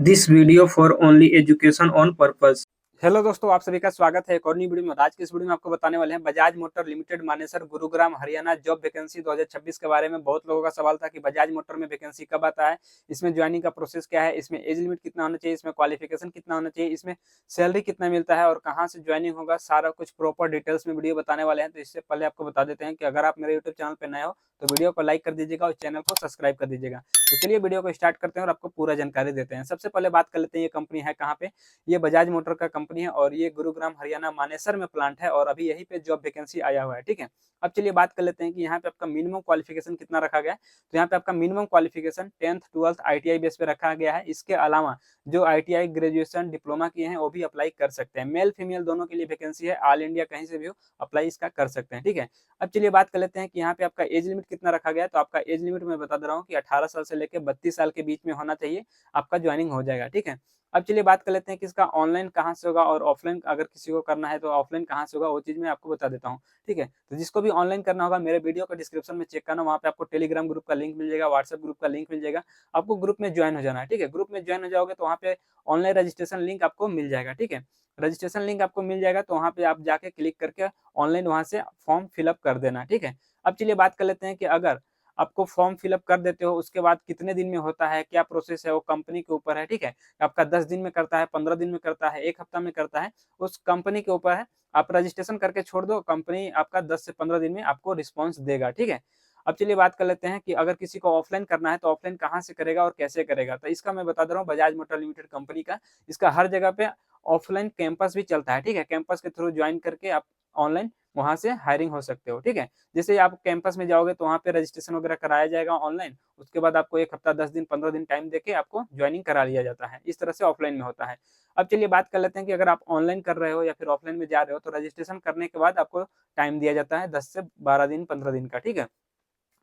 This video for only education on purpose. Hello दोस्तों, आप सभी का स्वागत है एक और नई वीडियो में। आज की इस वीडियो में आपको बताने वाले हैं Bajaj motor limited Manesar Gurugram Haryana job vacancy 2026 के बारे में। बहुत लोगों का सवाल था कि बजाज मोटर में वैकेंसी कब आता है, इसमें ज्वाइनिंग का प्रोसेस क्या है, इसमें एज लिमिट कितना होना चाहिए, इसमें क्वालिफिकेशन कितना होना चाहिए, इसमें सैलरी कितना मिलता है और कहाँ से ज्वाइनिंग होगा, सारा कुछ प्रॉपर डिटेल्स में वीडियो बताने वाले हैं। तो इससे पहले आपको बता देते हैं कि अगर आप मेरे यूट्यूब चैनल पर नए हो तो वीडियो को लाइक कर दीजिएगा और चैनल को सब्सक्राइब कर दीजिएगा। तो चलिए वीडियो को स्टार्ट करते हैं और आपको पूरा जानकारी देते हैं। सबसे पहले बात कर लेते हैं ये कंपनी है कहाँ पे। ये बजाज मोटर का कंपनी है और ये गुरुग्राम हरियाणा मानेसर में प्लांट है और अभी यहीं पे जॉब वैकेंसी आया हुआ है। ठीक है, अब चलिए बात कर लेते हैं कि यहाँ पे आपका मिनिमम क्वालिफिकेशन कितना रखा गया है। तो यहाँ पे आपका minimum qualification 10th 12th ITI base पे रखा गया है। इसके अलावा जो ITI ग्रेजुएशन डिप्लोमा किए हैं वो भी अप्लाई कर सकते हैं। मेल फीमेल दोनों के लिए वैकेंसी है। ऑल इंडिया कहीं से भी हो अप्लाई इसका कर सकते हैं। ठीक है, अब चलिए बात कर लेते हैं कि यहाँ पे आपका एज लिमिट कितना रखा गया है। तो आपका एज लिमिट मैं बता दे रहा हूँ कि 18 साल से लेकर 32 साल के बीच में होना चाहिए, आपका ज्वाइनिंग हो जाएगा। ठीक है, अब चलिए बात कर लेते हैं कि इसका ऑनलाइन कहाँ से होगा और ऑफलाइन अगर किसी को करना है तो ऑफलाइन कहाँ से होगा, वो चीज़ मैं आपको बता देता हूँ। ठीक है, तो जिसको भी ऑनलाइन करना होगा मेरे वीडियो का डिस्क्रिप्शन में चेक करना, वहाँ पे आपको टेलीग्राम ग्रुप का लिंक मिल जाएगा, व्हाट्सएप ग्रुप का लिंक मिल जाएगा। आपको ग्रुप में ज्वाइन हो जाना है। ठीक है, ग्रुप में ज्वाइन हो जाओगे तो वहाँ पे ऑनलाइन रजिस्ट्रेशन लिंक आपको मिल जाएगा। ठीक है, रजिस्ट्रेशन लिंक आपको मिल जाएगा तो वहाँ पे आप जाके क्लिक करके ऑनलाइन वहाँ से फॉर्म फिलअप कर देना। ठीक है, अब चलिए बात कर लेते हैं कि अगर आपको फॉर्म फिलअप कर देते हो उसके बाद कितने दिन में होता है, क्या प्रोसेस है, वो कंपनी के ऊपर है। ठीक है, आपका 10 दिन में करता है, 15 दिन में करता है, 1 हफ्ता में करता है, उस कंपनी के ऊपर है। आप रजिस्ट्रेशन करके छोड़ दो, कंपनी आपका 10 से 15 दिन में आपको रिस्पॉन्स देगा। ठीक है, अब चलिए बात कर लेते हैं कि अगर किसी को ऑफलाइन करना है तो ऑफलाइन कहाँ से करेगा और कैसे करेगा। तो इसका मैं बता दे रहा हूँ बजाज मोटर लिमिटेड कंपनी का इसका हर जगह पे ऑफलाइन कैंपस भी चलता है। ठीक है, कैंपस के थ्रू ज्वाइन करके आप ऑनलाइन वहाँ से हायरिंग हो सकते हो। ठीक है, जैसे आप कैंपस में जाओगे तो वहाँ पे रजिस्ट्रेशन वगैरह कराया जाएगा ऑनलाइन। उसके बाद आपको 1 हफ्ता 10 दिन 15 दिन टाइम देके आपको ज्वाइनिंग करा लिया जाता है। इस तरह से ऑफलाइन में होता है। अब चलिए बात कर लेते हैं कि अगर आप ऑनलाइन कर रहे हो या फिर ऑफलाइन में जा रहे हो तो रजिस्ट्रेशन करने के बाद आपको टाइम दिया जाता है 10 से 12 दिन 15 दिन का। ठीक है,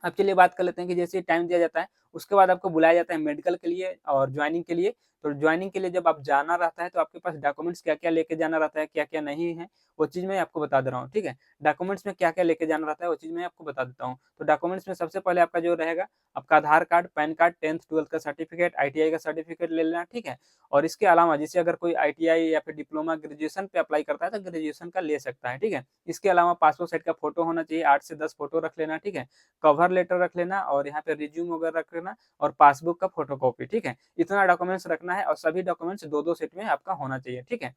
अब चलिए बात कर लेते हैं कि जैसे टाइम दिया जाता है उसके बाद आपको बुलाया जाता है मेडिकल के लिए और ज्वाइनिंग के लिए। तो ज्वाइनिंग के लिए जब आप जाना रहता है तो आपके पास डॉक्यूमेंट्स क्या-क्या लेके जाना रहता है, क्या-क्या नहीं है, वो चीज़ मैं आपको बता दे रहा हूँ। ठीक है, डॉक्यूमेंट्स में क्या-क्या लेके जाना रहता है वो चीज़ मैं आपको बता देता हूँ। तो डॉक्यूमेंट्स में सबसे पहले आपका जो रहेगा आपका आधार card, pan card, 10th 12th का सर्टिफिकेट, ITI का सर्टिफिकेट ले लेना। ठीक है, और इसके अलावा जैसे अगर कोई ITI या फिर डिप्लोमा ग्रेजुएशन पे अप्लाई करता है तो ग्रेजुएशन का ले सकता है। ठीक है, इसके अलावा पासपोर्ट साइज़ का फोटो होना चाहिए, 8 से 10 फोटो रख लेना। ठीक है, कवर लेटर रख लेना और यहाँ पे रिज्यूम वगैरह रख लेना और पासबुक का फोटोकॉपी। ठीक है, इतना डॉक्यूमेंट्स रखना है और सभी डॉक्यूमेंट्स 2-2 सेट में आपका होना चाहिए। ठीक है,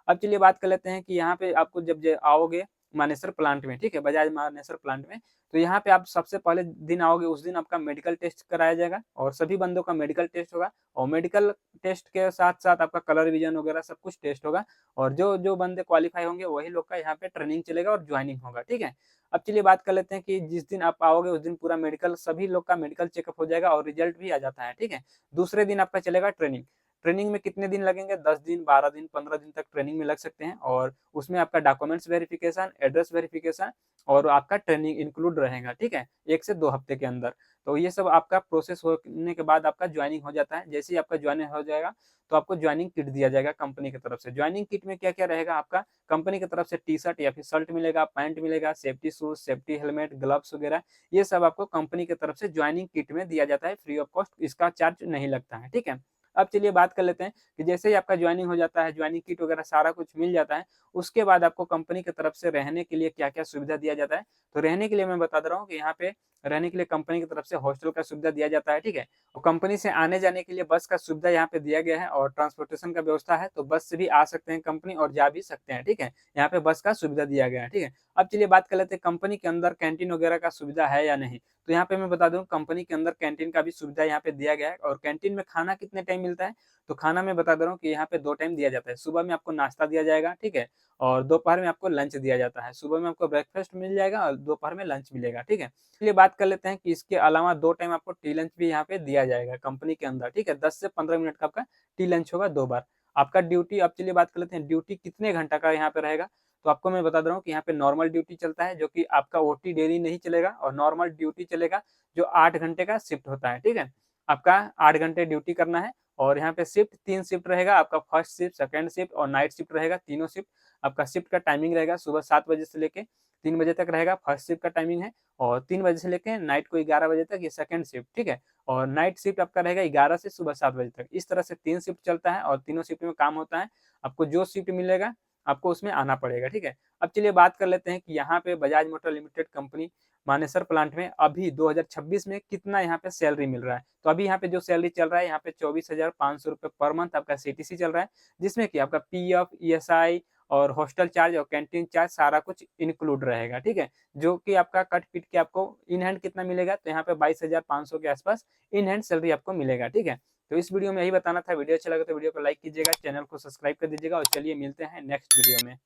अब चलिए बात कर लेते हैं कि यहाँ पे आपको जब आओगे मानेसर प्लांट में, ठीक है, बजाज मानेसर प्लांट में, तो यहाँ पे आप सबसे पहले दिन आओगे उस दिन आपका मेडिकल टेस्ट कराया जाएगा और सभी बंदों का मेडिकल टेस्ट होगा और मेडिकल टेस्ट के साथ-साथ आपका कलर विजन वगैरह सब कुछ टेस्ट होगा और जो बंदे क्वालीफाई होंगे वही लोग का यहाँ पे ट्रेनिंग चलेगा और ज्वाइनिंग होगा। ठीक है, अब चलिए बात कर लेते हैं कि जिस दिन आप आओगे उस दिन पूरा मेडिकल सभी लोग का मेडिकल चेकअप हो जाएगा और रिजल्ट भी आ जाता है। ठीक है, दूसरे दिन आपका चलेगा ट्रेनिंग। ट्रेनिंग में कितने दिन लगेंगे? 10 दिन, 12 दिन, 15 दिन तक ट्रेनिंग में लग सकते हैं और उसमें आपका डॉक्यूमेंट्स वेरिफिकेशन, एड्रेस वेरिफिकेशन और आपका ट्रेनिंग इंक्लूड रहेगा। ठीक है, 1 से 2 हफ्ते के अंदर। तो ये सब आपका प्रोसेस होने के बाद आपका ज्वाइनिंग हो जाता है। जैसे ही आपका ज्वाइनिंग हो जाएगा तो आपको ज्वाइनिंग किट दिया जाएगा कंपनी की तरफ से। ज्वाइनिंग किट में क्या-क्या रहेगा आपका, कंपनी की तरफ से टी-शर्ट या फिर शर्ट मिलेगा, पैंट मिलेगा, safety shoes, safety helmet, gloves वगैरह, ये सब आपको कंपनी की तरफ से ज्वाइनिंग किट में दिया जाता है फ्री ऑफ कॉस्ट, इसका चार्ज नहीं लगता है। ठीक है, अब चलिए बात कर लेते हैं कि जैसे ही आपका ज्वाइनिंग हो जाता है, ज्वाइनिंग किट वगैरह सारा कुछ मिल जाता है, उसके बाद आपको कंपनी की तरफ से रहने के लिए क्या-क्या सुविधा दिया जाता है। तो रहने के लिए मैं बता दे रहा हूँ कि यहाँ पे रहने के लिए कंपनी की तरफ से हॉस्टल का सुविधा दिया जाता है। ठीक है, और कंपनी से आने-जाने के लिए बस का सुविधा यहाँ पे दिया गया है और ट्रांसपोर्टेशन का व्यवस्था है, तो बस से भी आ सकते हैं कंपनी और जा भी सकते हैं। ठीक है, यहाँ पे बस का सुविधा दिया गया है। ठीक है, अब चलिए बात कर लेते हैं कंपनी के अंदर कैंटीन वगैरह का सुविधा है या नहीं। तो यहाँ पे मैं बता दूँ कंपनी के अंदर कैंटीन का भी सुविधा यहाँ पे दिया गया है और कैंटीन में खाना कितने टाइम मिलता है, तो खाना मैं बता दे रहा हूँ कि यहाँ पे 2 टाइम दिया जाता है। सुबह में आपको नाश्ता दिया जाएगा, ठीक है, और दोपहर में आपको लंच दिया जाता है। सुबह में आपको ब्रेकफास्ट मिल जाएगा और दोपहर में लंच मिलेगा। ठीक है, चलिए बात कर लेते हैं कि इसके अलावा 2 टाइम आपको टी लंच भी यहाँ पे दिया जाएगा कंपनी के अंदर। ठीक है, 10 से 15 मिनट का आपका टी लंच होगा 2 बार। आपका ड्यूटी, अब चलिए बात कर लेते हैं ड्यूटी कितने घंटा का यहाँ पे रहेगा। तो आपको मैं बता दे रहा हूँ कि यहाँ पे नॉर्मल ड्यूटी चलता है जो कि आपका ओटी डेली नहीं चलेगा और नॉर्मल ड्यूटी चलेगा जो 8 घंटे का शिफ्ट होता है। ठीक है, आपका 8 घंटे ड्यूटी करना है और यहाँ पे शिफ्ट 3 शिफ्ट रहेगा आपका, फर्स्ट शिफ्ट, सेकंड शिफ्ट और नाइट शिफ्ट रहेगा, तीनों शिफ्ट। आपका शिफ्ट का टाइमिंग रहेगा सुबह 7 बजे से लेके 3 बजे तक रहेगा, फर्स्ट शिफ्ट का टाइमिंग है। और 3 बजे से लेके नाइट को 11 बजे तक ये सेकंड शिफ्ट, ठीक है। और नाइट शिफ्ट आपका रहेगा 11 से सुबह 7 बजे तक। इस तरह से 3 शिफ्ट चलता है और तीनों शिफ्ट में काम होता है। आपको जो शिफ्ट मिलेगा आपको उसमें आना पड़ेगा, ठीक है। अब चलिए बात कर लेते हैं कि यहाँ पे Bajaj motor limited company Manesar plant में अभी 2026 में कितना यहाँ पे सैलरी मिल रहा है। तो अभी यहाँ पे जो सैलरी चल रहा है यहाँ पे 24,500 रुपये पर मंथ आपका सीटीसी चल रहा है, जिसमें कि आपका पीएफ, ईएसआई और हॉस्टल चार्ज और कैंटीन चार्ज सारा कुछ इंक्लूड रहेगा, ठीक है। जो कि आपका कट पीट के आपको इन हैंड कितना मिलेगा, तो यहाँ पे 22,500 के आसपास इन हैंड सैलरी आपको मिलेगा, ठीक है। तो इस वीडियो में यही बताना था। वीडियो अच्छा लगा तो वीडियो को लाइक कीजिएगा, चैनल को सब्सक्राइब कर दीजिएगा और चलिए मिलते हैं नेक्स्ट वीडियो में।